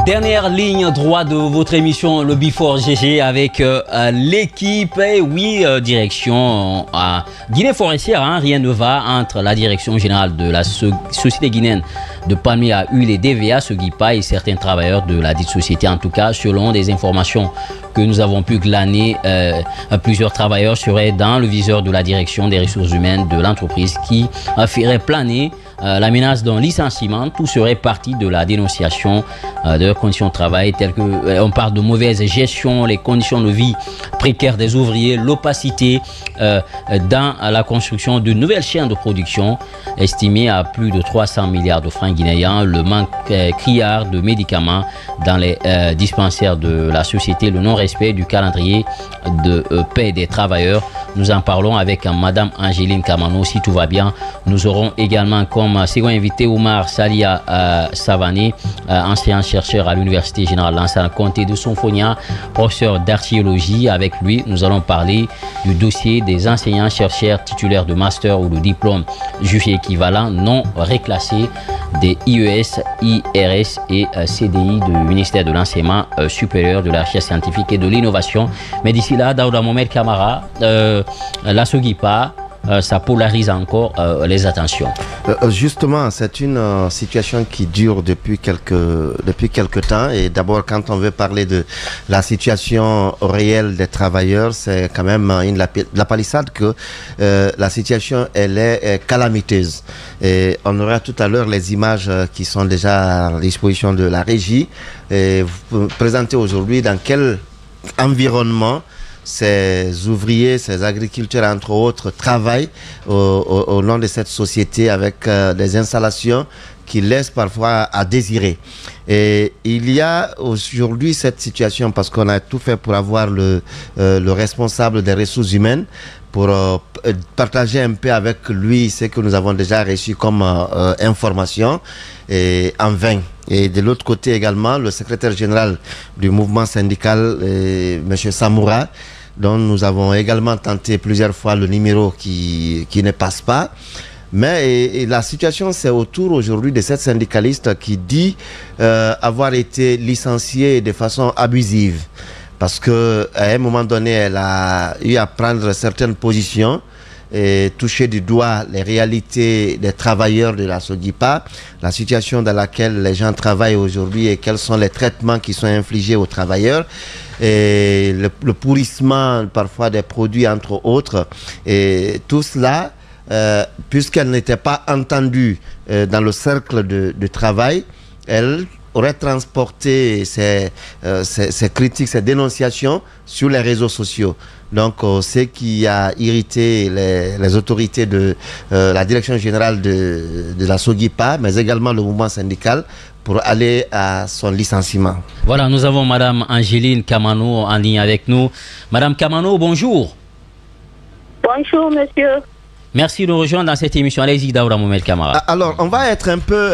Dernière ligne droite de votre émission, le Before GG, avec l'équipe. Et oui, direction à Guinée forestière, hein, rien ne va entre la direction générale de la Société guinéenne de palmiers à huile et DVA, Sogipa, et certains travailleurs de la dite société. En tout cas, selon des informations que nous avons pu glaner, plusieurs travailleurs seraient dans le viseur de la direction des ressources humaines de l'entreprise qui ferait planer la menace d'un licenciement. Tout serait parti de la dénonciation de leurs conditions de travail, telles que on parle de mauvaise gestion, les conditions de vie précaires des ouvriers, l'opacité dans la construction de nouvelles chaînes de production estimées à plus de 300 milliards de francs guinéens, le manque criard de médicaments dans les dispensaires de la société, le non-respect du calendrier de paie des travailleurs. Nous en parlons avec Madame Angéline Kamano. Si tout va bien, nous aurons également comme second invité Oumar Salia Savané, enseignant-chercheur à l'Université Générale Lansana Conté de Sonfonia, professeur d'archéologie. Avec lui, nous allons parler du dossier des enseignants-chercheurs titulaires de master ou de diplôme jugé équivalent non réclassés des IES, IRS et CDI du ministère de l'Enseignement supérieur, de la recherche scientifique et de l'innovation. Mais d'ici là, Daouda Mohamed Kamara, la Sogipa, ça polarise encore les attentions. Justement, c'est une situation qui dure depuis quelques temps. Et d'abord, quand on veut parler de la situation réelle des travailleurs, c'est quand même la palissade que la situation, elle est calamiteuse. Et on aura tout à l'heure les images qui sont déjà à disposition de la régie. Et vous pouvez présenter aujourd'hui dans quel environnement ces ouvriers, ces agriculteurs, entre autres, travaillent au nom de cette société avec des installations qui laissent parfois à désirer. Et il y a aujourd'hui cette situation parce qu'on a tout fait pour avoir le responsable des ressources humaines pour partager un peu avec lui ce que nous avons déjà reçu comme information et en vain. Et de l'autre côté également, le secrétaire général du mouvement syndical, M. Samoura, dont nous avons également tenté plusieurs fois le numéro qui ne passe pas. Mais la situation, c'est autour aujourd'hui de cette syndicaliste qui dit avoir été licenciée de façon abusive. Parce qu'à un moment donné, elle a eu à prendre certaines positions et toucher du doigt les réalités des travailleurs de la Sogipa, la situation dans laquelle les gens travaillent aujourd'hui et quels sont les traitements qui sont infligés aux travailleurs, et le pourrissement parfois des produits entre autres. Et tout cela, puisqu'elle n'était pas entendue dans le cercle de travail, elle aurait transporté ces critiques, ces dénonciations sur les réseaux sociaux. Donc, ce qui a irrité les autorités de la direction générale de la Sogipa, mais également le mouvement syndical, pour aller à son licenciement. Voilà, nous avons Madame Angéline Kamano en ligne avec nous. Madame Kamano, bonjour. Bonjour, monsieur. Merci de nous rejoindre dans cette émission. Allez-y, Daouda Mohamed Kamara. Alors, on va être un peu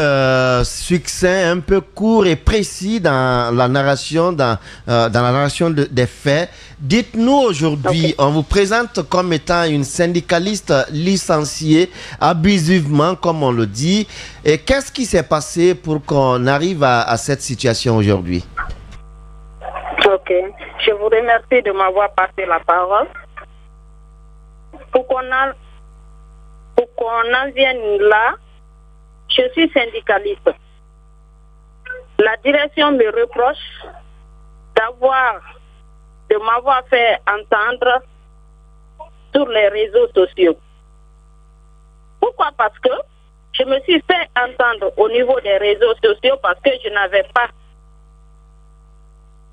succinct, un peu court et précis dans la narration, des faits. Dites-nous aujourd'hui, on vous présente comme étant une syndicaliste licenciée abusivement, comme on le dit. Et qu'est-ce qui s'est passé pour qu'on arrive à cette situation aujourd'hui? Ok. Je vous remercie de m'avoir passé la parole. Pour qu'on en vienne là, je suis syndicaliste. La direction me reproche de m'avoir fait entendre sur les réseaux sociaux. Pourquoi? Parce que je me suis fait entendre au niveau des réseaux sociaux parce que je n'avais pas.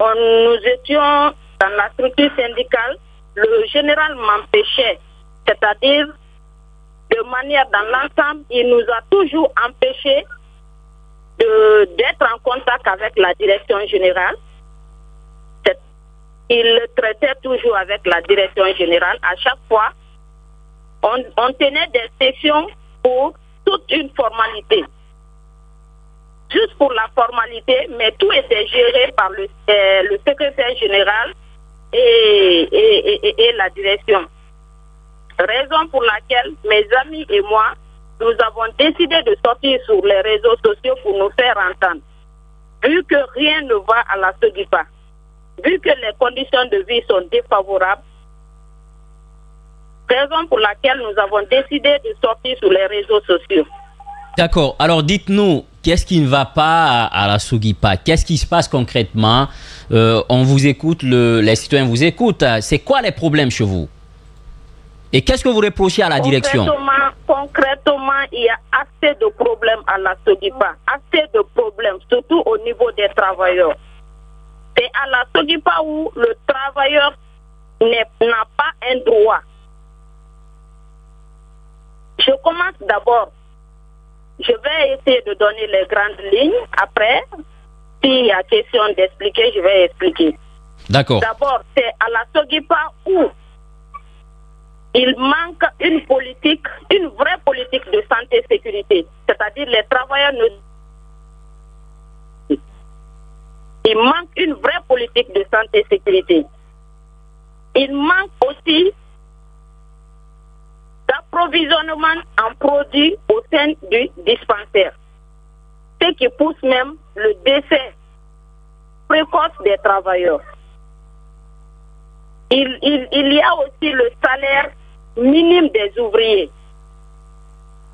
Nous étions dans la structure syndicale, le général m'empêchait, c'est-à-dire de manière dans l'ensemble, il nous a toujours empêchés d'être en contact avec la direction générale. Il traitait toujours avec la direction générale. À chaque fois, on tenait des sessions pour toute une formalité. Juste pour la formalité, mais tout était géré par le secrétaire général et la direction. Raison pour laquelle mes amis et moi, nous avons décidé de sortir sur les réseaux sociaux pour nous faire entendre. vu que rien ne va à la Sogipa, vu que les conditions de vie sont défavorables, raison pour laquelle nous avons décidé de sortir sur les réseaux sociaux. D'accord. Alors dites-nous, qu'est-ce qui ne va pas à la Sogipa? Qu'est-ce qui se passe concrètement? On vous écoute, les citoyens vous écoutent. C'est quoi les problèmes chez vous? Et qu'est-ce que vous reprochez à la direction? Concrètement, il y a assez de problèmes à la Sogipa. Assez de problèmes, surtout au niveau des travailleurs. C'est à la Sogipa où le travailleur n'a pas un droit. Je commence d'abord. Je vais essayer de donner les grandes lignes. Après, s'il y a question d'expliquer, je vais expliquer. D'accord. D'abord, c'est à la Sogipa où il manque une politique, une vraie politique de santé et sécurité. C'est-à-dire les travailleurs il manque une vraie politique de santé et sécurité. Il manque aussi d'approvisionnement en produits au sein du dispensaire. Ce qui pousse même le décès précoce des travailleurs. Il y a aussi le salaire minime des ouvriers.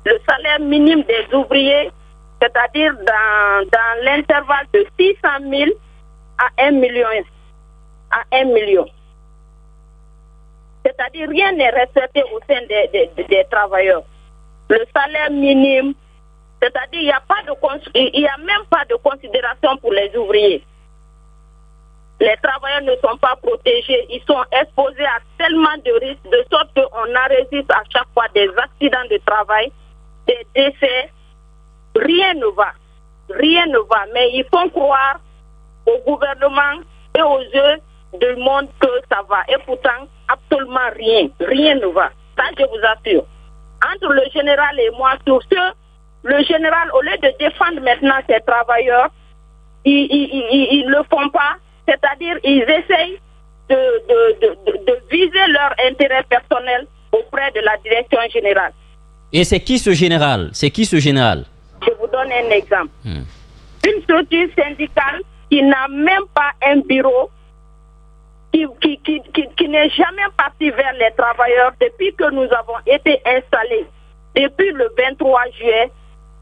Le salaire minime des ouvriers, c'est-à-dire dans l'intervalle de 600 000 à 1 million. C'est-à-dire rien n'est respecté au sein des travailleurs. Le salaire minime, c'est-à-dire il n'y a même pas de considération pour les ouvriers. Les travailleurs ne sont pas protégés, ils sont exposés à tellement de risques, de sorte qu'on enregistre à chaque fois des accidents de travail, des décès. Rien ne va. Rien ne va. Mais ils font croire au gouvernement et aux yeux du monde que ça va. Et pourtant, absolument rien. Rien ne va. Ça, je vous assure. Entre le général et moi, sur ce, le général, au lieu de défendre maintenant ses travailleurs, ils ne le font pas. C'est-à-dire, ils essayent de viser leur intérêt personnel auprès de la direction générale. Et c'est qui ce général? C'est qui ce général? Je vous donne un exemple. Une structure syndicale qui n'a même pas un bureau, qui n'est jamais parti vers les travailleurs depuis que nous avons été installés, depuis le 23 juillet.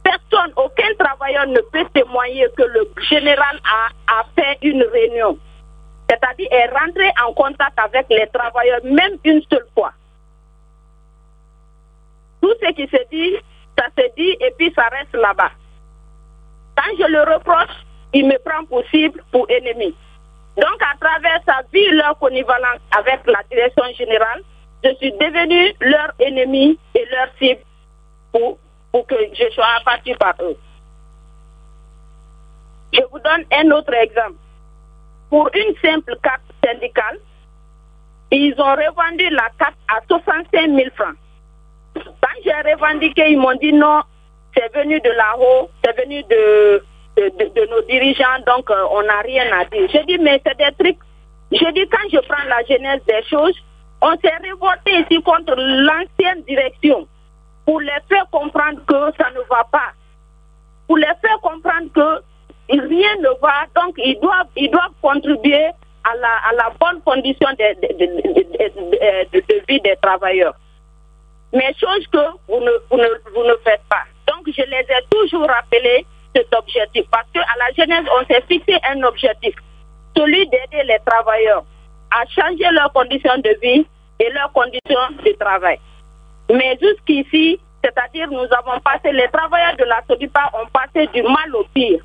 Personne, aucun travailleur ne peut témoigner que le général a fait une réunion. C'est-à-dire est rentré en contact avec les travailleurs, même une seule fois. Tout ce qui se dit, ça se dit et puis ça reste là-bas. Quand je le reproche, il me prend pour cible, pour ennemi. Donc à travers sa vie, leur connivence avec la direction générale, je suis devenu leur ennemi et leur cible pour que je sois abattu par eux. Je vous donne un autre exemple. Pour une simple carte syndicale, ils ont revendu la carte à 65 000 francs. Quand j'ai revendiqué, ils m'ont dit non, c'est venu de là-haut, c'est venu de nos dirigeants, donc on n'a rien à dire. Je dis, mais c'est des trucs. Je dis, quand je prends la genèse des choses, on s'est révolté ici contre l'ancienne direction pour les faire comprendre que ça ne va pas. Pour les faire comprendre que rien ne va, donc ils doivent contribuer à la bonne condition de vie des travailleurs. Mais chose que vous ne faites pas. Donc je les ai toujours rappelé cet objectif. Parce qu'à la jeunesse, on s'est fixé un objectif. Celui d'aider les travailleurs à changer leurs conditions de vie et leurs conditions de travail. Mais jusqu'ici, c'est-à-dire nous avons passé, les travailleurs de la Sogipa ont passé du mal au pire.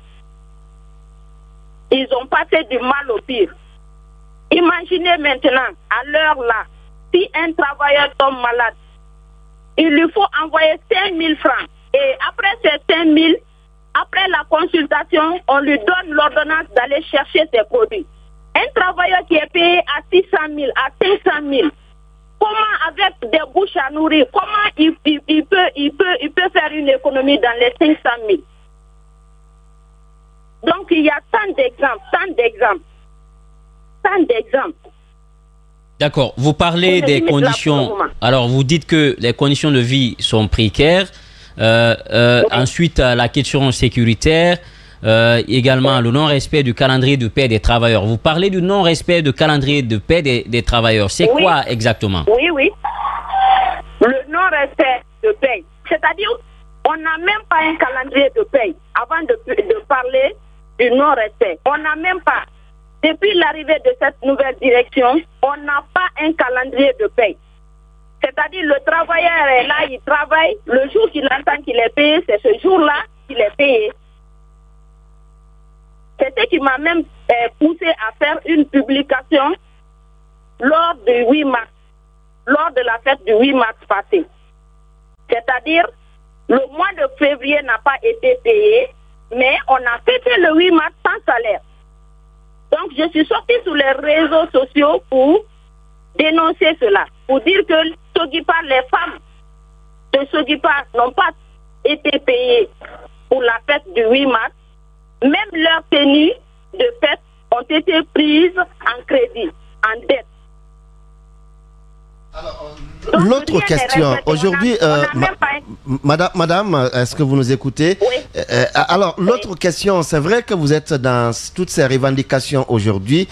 Ils ont passé du mal au pire. Imaginez maintenant, à l'heure là, si un travailleur tombe malade, il lui faut envoyer 5 000 francs. Et après ces 5 000, après la consultation, on lui donne l'ordonnance d'aller chercher ses produits. Un travailleur qui est payé à 600 000, à 500 000, comment avec des bouches à nourrir, comment il peut faire une économie dans les 500 000? Donc il y a tant d'exemples. D'accord. Vous parlez des conditions. Alors, vous dites que les conditions de vie sont précaires. Ensuite, la question sécuritaire. également le non-respect du calendrier de paie des travailleurs. Vous parlez du non-respect du calendrier de paie des travailleurs. C'est quoi exactement? Oui, oui. Le non-respect de paie. C'est-à-dire, on n'a même pas un calendrier de paie avant de parler du non-respect. On n'a même pas. Depuis l'arrivée de cette nouvelle direction, on n'a pas un calendrier de paie. C'est-à-dire, le travailleur est là, il travaille. Le jour qu'il entend qu'il est payé, c'est ce jour-là qu'il est payé. C'est ce qui m'a même poussé à faire une publication lors du 8 mars, lors de la fête du 8 mars passé. C'est-à-dire, le mois de février n'a pas été payé, mais on a fêté le 8 mars sans salaire. Donc, je suis sortie sur les réseaux sociaux pour dénoncer cela, pour dire que Sogipa, les femmes de Sogipa n'ont pas été payées pour la fête du 8 mars. Même leurs tenues de fête ont été prises en crédit, en dette. L'autre question, aujourd'hui, madame, est-ce que vous nous écoutez? Oui. Alors, l'autre question, c'est vrai que vous êtes dans toutes ces revendications aujourd'hui,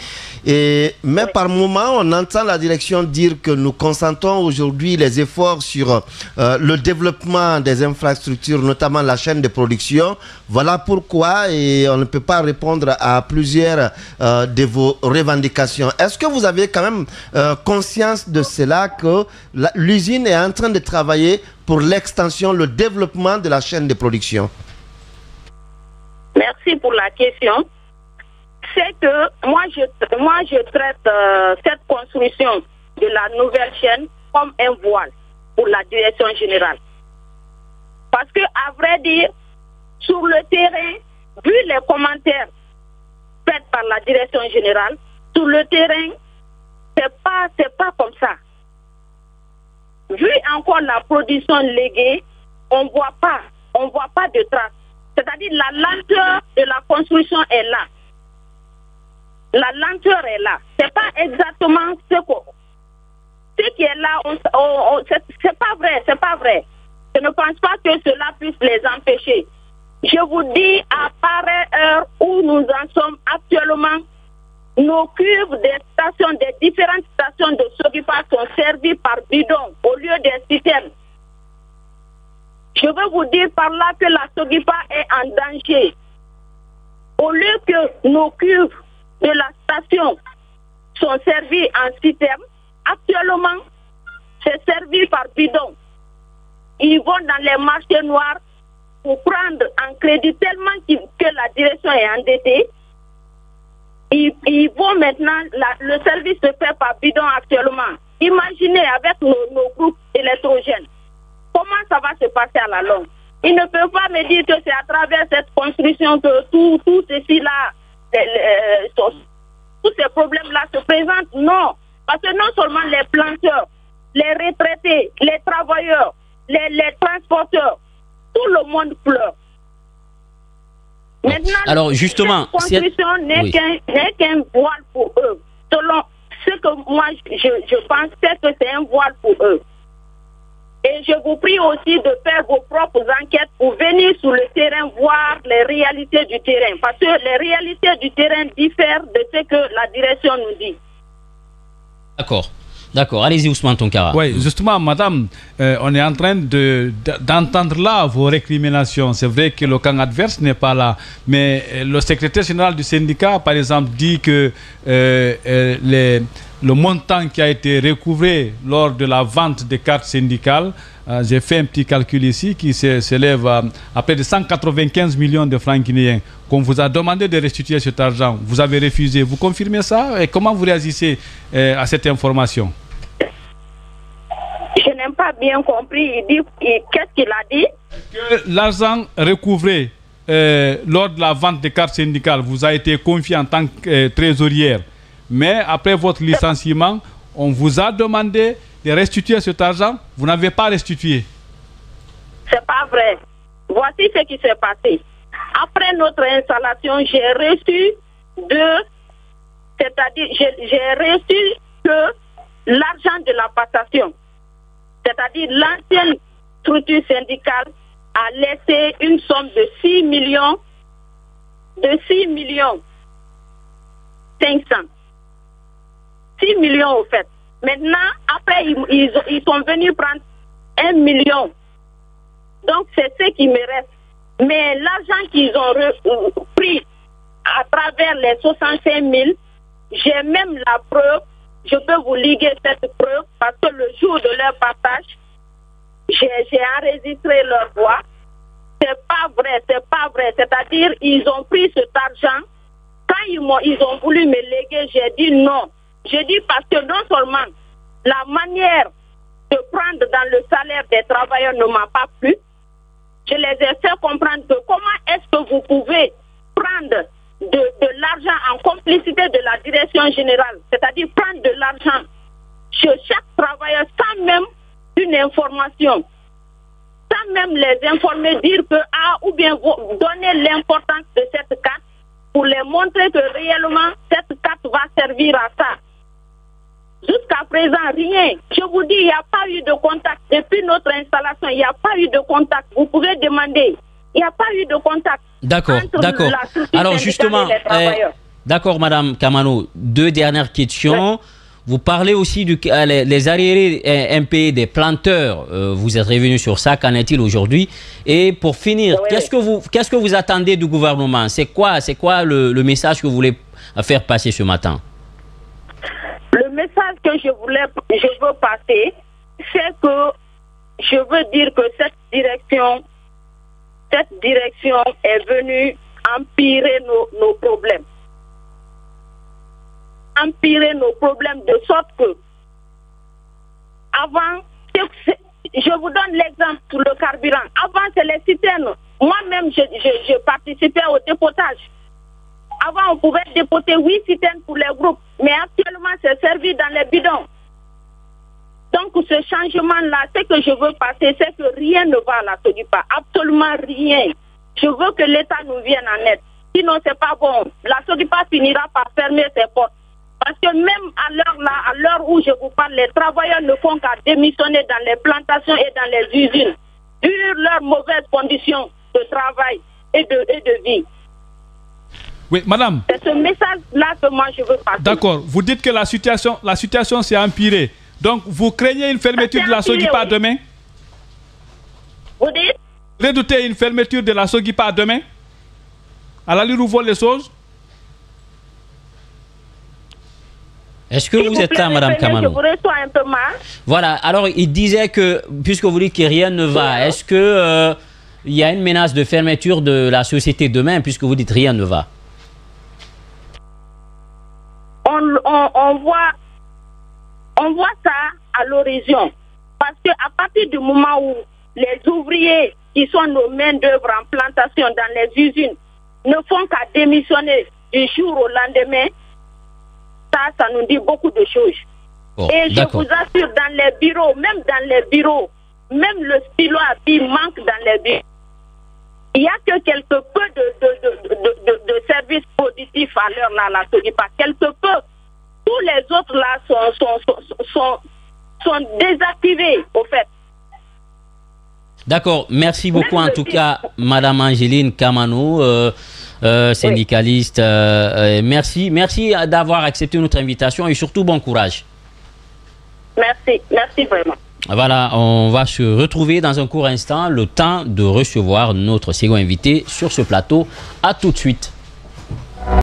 mais par moment, on entend la direction dire que nous concentrons aujourd'hui les efforts sur le développement des infrastructures, notamment la chaîne de production. Voilà pourquoi, et on ne peut pas répondre à plusieurs de vos revendications. Est-ce que vous avez quand même conscience de cela, que l'usine est en train de travailler pour l'extension, le développement de la chaîne de production? Merci pour la question. C'est que moi je traite cette construction de la nouvelle chaîne comme un voile pour la direction générale. Parce que, à vrai dire, sur le terrain, vu les commentaires faits par la direction générale, sur le terrain, c'est pas comme ça. Vu encore la production léguée, on voit pas de traces. C'est-à-dire la lenteur de la construction est là. La lenteur est là. C'est pas exactement ce qui est là. C'est pas vrai. Je ne pense pas que cela puisse les empêcher. Je vous dis, à pareille heure où nous en sommes actuellement, nos cuves des différentes stations de Sogipa sont servies par bidon au lieu des citernes. Je veux vous dire par là que la Sogipa est en danger. Au lieu que nos cuves de la station sont servies en citerne, actuellement, c'est servi par bidon. Ils vont dans les marchés noirs pour prendre en crédit tellement que la direction est endettée. Ils vont maintenant, le service se fait par bidon actuellement. Imaginez avec nos groupes électrogènes, comment ça va se passer à la longue. Ils ne peuvent pas me dire que c'est à travers cette construction que tout ceci-là, tous ces problèmes-là se présentent. Non, parce que non seulement les planteurs, les retraités, les travailleurs, les transporteurs, tout le monde pleure. Maintenant, alors justement, cette construction n'est qu'un voile pour eux. Selon ce que moi je pense, c'est que c'est un voile pour eux. Et je vous prie aussi de faire vos propres enquêtes pour venir sur le terrain voir les réalités du terrain. Parce que les réalités du terrain diffèrent de ce que la direction nous dit. D'accord. Allez-y, Ousmane Tounkara. Oui, justement, madame, on est en train d'entendre là vos récriminations. C'est vrai que le camp adverse n'est pas là. Mais le secrétaire général du syndicat, par exemple, dit que le montant qui a été recouvré lors de la vente des cartes syndicales, j'ai fait un petit calcul ici, qui s'élève à près de 195 millions de francs guinéens, qu'on vous a demandé de restituer cet argent. Vous avez refusé. Vous confirmez ça? Et comment vous réagissez à cette information? Je n'ai pas bien compris. Qu'est-ce qu'il a dit? Que l'argent recouvré lors de la vente des cartes syndicales vous a été confié en tant que trésorière. Mais après votre licenciement, on vous a demandé de restituer cet argent. Vous n'avez pas restitué. C'est pas vrai. Voici ce qui s'est passé. Après notre installation, j'ai reçu que l'argent de la passation, c'est-à-dire l'ancienne structure syndicale, a laissé une somme de 6 millions de 6 millions 500. 6 millions au fait. Maintenant, après, ils sont venus prendre 1 million. Donc, c'est ce qui me reste. Mais l'argent qu'ils ont pris à travers les 65 000, j'ai même la preuve. Je peux vous liguer cette preuve parce que le jour de leur partage, j'ai enregistré leur voix. C'est pas vrai, c'est pas vrai. C'est-à-dire, ils ont pris cet argent. Quand ils ont voulu me léguer, j'ai dit non. J'ai dit parce que non seulement la manière de prendre dans le salaire des travailleurs ne m'a pas plu, je les ai fait comprendre que comment est-ce que vous pouvez prendre de l'argent en complicité de la direction générale, c'est-à-dire prendre de l'argent chez chaque travailleur sans même une information, sans même les informer, dire que, ou bien donner l'importance de cette carte pour les montrer que réellement cette carte va servir à ça. Jusqu'à présent, rien. Je vous dis, il n'y a pas eu de contact. Depuis notre installation, il n'y a pas eu de contact. Vous pouvez demander. Il n'y a pas eu de contact. D'accord, d'accord. Alors justement, d'accord, Madame Kamano, deux dernières questions. Ouais. Vous parlez aussi les arriérés impayés des planteurs. Vous êtes revenu sur ça. Qu'en est-il aujourd'hui? Et pour finir, ouais, qu'est-ce que vous attendez du gouvernement? C'est quoi le message que vous voulez faire passer ce matin? Le message que je veux passer, c'est que je veux dire que cette direction est venue empirer nos problèmes. Empirer nos problèmes de sorte que, avant, je vous donne l'exemple sur le carburant. Avant, c'est les citernes. Moi-même, je participais au dépotage. Avant, on pouvait dépoter 8 citernes pour les groupes, mais actuellement, c'est servi dans les bidons. Donc, ce changement-là, ce que je veux passer, c'est que rien ne va à la SOGIPA. Absolument rien. Je veux que l'État nous vienne en aide. Sinon, c'est pas bon. La SOGIPA finira par fermer ses portes. Parce que même à l'heure où je vous parle, les travailleurs ne font qu'à démissionner dans les plantations et dans les usines, vu leurs mauvaises conditions de travail et de vie. Oui, madame. C'est ce message-là que moi je veux passer. D'accord. Vous dites que la situation s'est empirée. Donc, vous craignez une fermeture de la SOGIPA demain? Vous dites? Redoutez une fermeture de la SOGIPA demain? À l'allure où vont les choses? Est-ce que vous êtes là, Madame Kamano? Je vous reçois un peu mal. Voilà. Alors, il disait que, puisque vous dites que rien ne va, est-ce que il y a une menace de fermeture de la société demain, puisque vous dites rien ne va? On voit ça à l'horizon. Parce qu'à partir du moment où les ouvriers qui sont nos main-d'œuvre en plantation dans les usines ne font qu'à démissionner du jour au lendemain, ça nous dit beaucoup de choses. Oh, et je vous assure, dans les bureaux, même le stylo à billes manque dans les bureaux. Il n'y a que quelque peu de services positifs à l'heure là, la SOGIPA. Quelque peu. Tous les autres là sont désactivés, au fait. D'accord. Merci beaucoup en tout cas, Madame Angeline Kamano, syndicaliste. Merci d'avoir accepté notre invitation et surtout bon courage. Merci vraiment. Voilà, on va se retrouver dans un court instant, le temps de recevoir notre second invité sur ce plateau. À tout de suite.